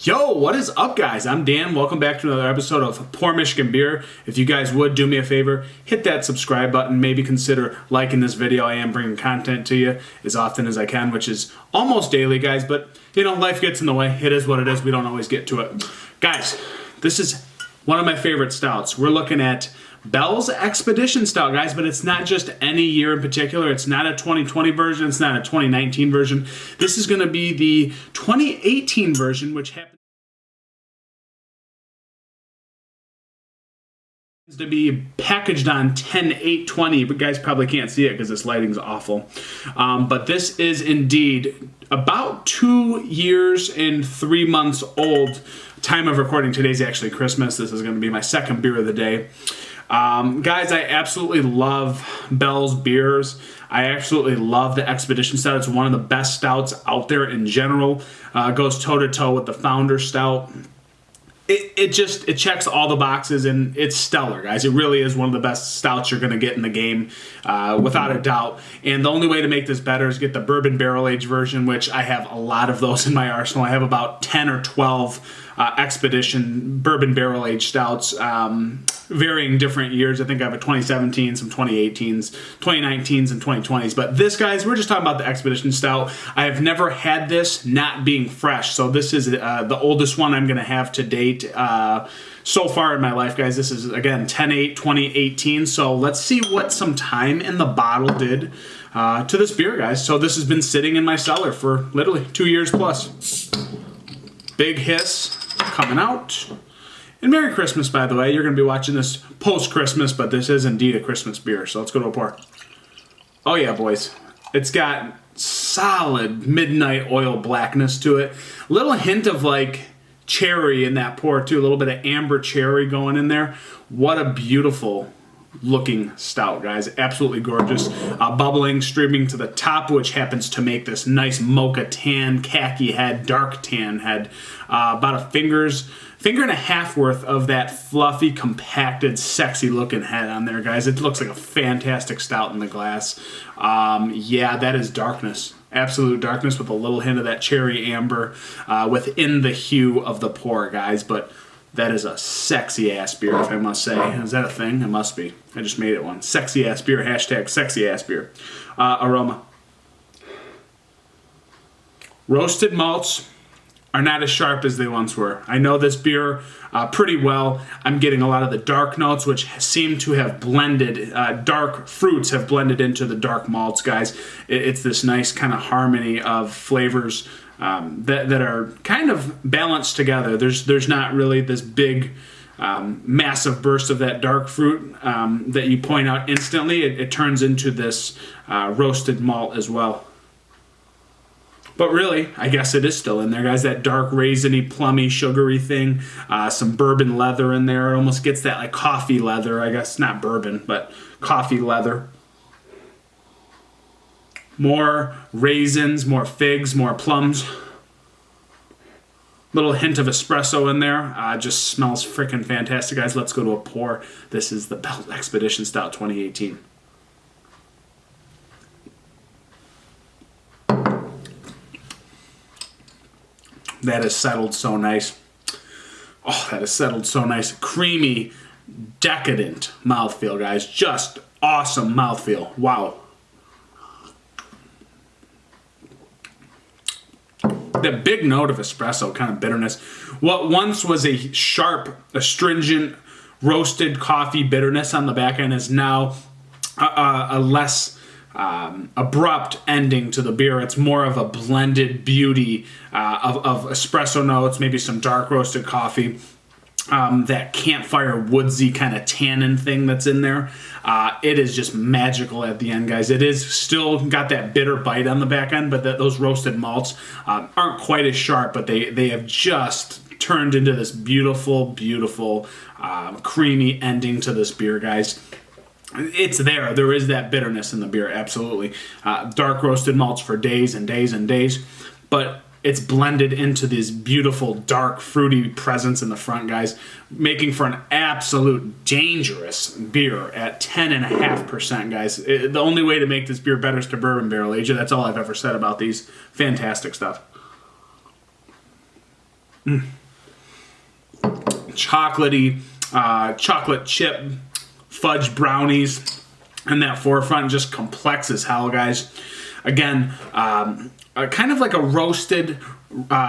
Yo, what is up, guys? I'm Dan. Welcome back to another episode of Pour Michigan Beer. If you guys would do me a favor, hit that subscribe button. Maybe consider liking this video. I am bringing content to you as often as I can, which is almost daily, guys. But, you know, life gets in the way. It is what it is. We don't always get to it. Guys, this is one of my favorite stouts. We're looking at Bell's Expedition Stout, guys, but it's not just any year in particular. It's not a 2020 version. It's not a 2019 version. This is going to be the 2018 version, which happens to be packaged on 10/8/20, but guys probably can't see it because this lighting's awful. But this is indeed about 2 years and 3 months old. Time of recording, today's actually Christmas. This is going to be my second beer of the day. Guys, I absolutely love Bell's beers. I absolutely love the Expedition Stout. It's one of the best stouts out there in general. Goes toe-to-toe with the Founder Stout. It checks all the boxes, and it's stellar, guys. It really is one of the best stouts you're going to get in the game, without a doubt. And the only way to make this better is get the bourbon barrel age version, which I have a lot of those in my arsenal. I have about 10 or 12 Expedition bourbon barrel age stouts, varying different years. I think I have a 2017, some 2018s, 2019s, and 2020s. But this, guys, we're just talking about the Expedition Stout. I have never had this not being fresh. So this is the oldest one I'm going to have to date so far in my life, guys. This is, again, 10/8/2018. So let's see what some time in the bottle did to this beer, guys. So this has been sitting in my cellar for literally 2 years plus. Big hiss coming out. And Merry Christmas, by the way. You're going to be watching this post-Christmas, but this is indeed a Christmas beer. So let's go to a pour. Oh, yeah, boys. It's got solid midnight oil blackness to it. Little hint of, like, cherry in that pour, too. A little bit of amber cherry going in there. What a beautiful looking stout, guys. Absolutely gorgeous. Bubbling, streaming to the top, which happens to make this nice mocha tan, khaki head, dark tan head. About a finger and a half worth of that fluffy, compacted, sexy looking head on there, guys. It looks like a fantastic stout in the glass. Yeah, that is darkness. Absolute darkness with a little hint of that cherry amber within the hue of the pour, guys. But that is a sexy-ass beer, if I must say. Is that a thing? It must be. I just made it one. Sexy-ass beer. Hashtag sexy-ass beer. Aroma. Roasted malts are not as sharp as they once were. I know this beer pretty well. I'm getting a lot of the dark notes, which seem to have blended. Dark fruits have blended into the dark malts, guys. It's this nice kind of harmony of flavors that are kind of balanced together. There's not really this big massive burst of that dark fruit that you point out instantly. It turns into this roasted malt as well. But really, I guess it is still in there, guys. That dark raisiny, plummy, sugary thing. Some bourbon leather in there. It almost gets that like coffee leather, I guess. Not bourbon, but coffee leather. More raisins, more figs, more plums. Little hint of espresso in there. Just smells freaking fantastic, guys. Let's go to a pour. This is the Bell's Expedition Stout 2018. That is settled so nice. Oh, that is settled so nice. Creamy, decadent mouthfeel, guys. Just awesome mouthfeel. Wow. That big note of espresso, kind of bitterness. What once was a sharp, astringent, roasted coffee bitterness on the back end is now a less abrupt ending to the beer. It's more of a blended beauty of espresso notes, maybe some dark roasted coffee. That campfire woodsy kind of tannin thing that's in there. It is just magical at the end, guys. It is still got that bitter bite on the back end, but those roasted malts aren't quite as sharp, but they have just turned into this beautiful, beautiful, creamy ending to this beer, guys. It's there. There is that bitterness in the beer, absolutely. Dark roasted malts for days and days and days, but it's blended into this beautiful, dark, fruity presence in the front, guys, making for an absolute dangerous beer at 10.5%, guys. The only way to make this beer better is to bourbon barrel age it. That's all I've ever said about these. Fantastic stuff. Chocolatey, chocolate chip, fudge brownies, and that forefront, just complex as hell, guys. Again, kind of like a roasted,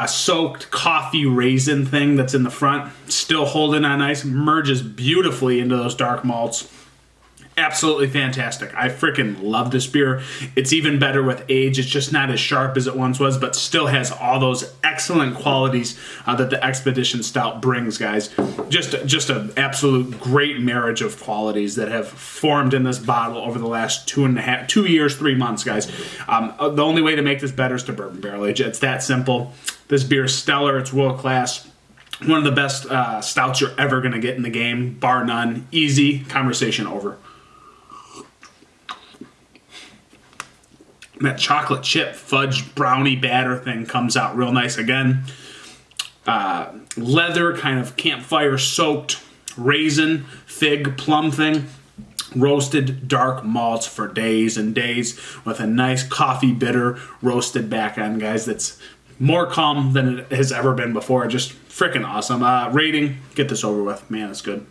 soaked coffee raisin thing that's in the front. Still holding on nice, merges beautifully into those dark malts. Absolutely fantastic. I freaking love this beer. It's even better with age. It's just not as sharp as it once was, but still has all those excellent qualities that the Expedition Stout brings, guys. Just an absolute great marriage of qualities that have formed in this bottle over the last 2 years, 3 months, guys. The only way to make this better is to bourbon barrel age. It's that simple. This beer is stellar. It's world class. One of the best stouts you're ever going to get in the game, bar none. Easy. Conversation over. That chocolate chip fudge brownie batter thing comes out real nice again. Leather kind of campfire soaked raisin, fig, plum thing. Roasted dark malts for days and days with a nice coffee bitter roasted back end, guys. That's more calm than it has ever been before. Just freaking awesome. Rating, get this over with. Man, it's good.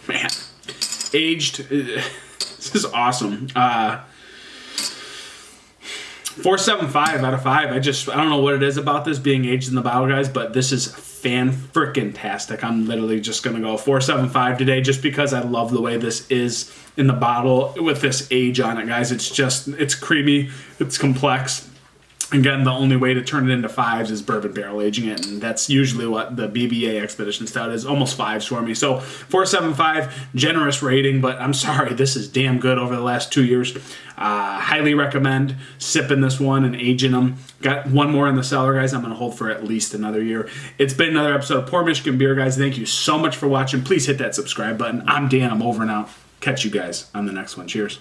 Man. Aged, this is awesome. 4.75 out of 5. I don't know what it is about this being aged in the bottle, guys, but this is fan-frickin-tastic. I'm literally just gonna go 4.75 today, just because I love the way this is in the bottle with this age on it, guys. It's creamy, it's complex. Again, the only way to turn it into 5s is bourbon barrel aging it, and that's usually what the BBA Expedition Stout is, almost 5s for me. So 4.75, generous rating, but I'm sorry, this is damn good over the last 2 years. Highly recommend sipping this one and aging them. Got one more in the cellar, guys. I'm going to hold for at least another year. It's been another episode of Poor Michigan Beer, guys. Thank you so much for watching. Please hit that subscribe button. I'm Dan. I'm over and out. Catch you guys on the next one. Cheers.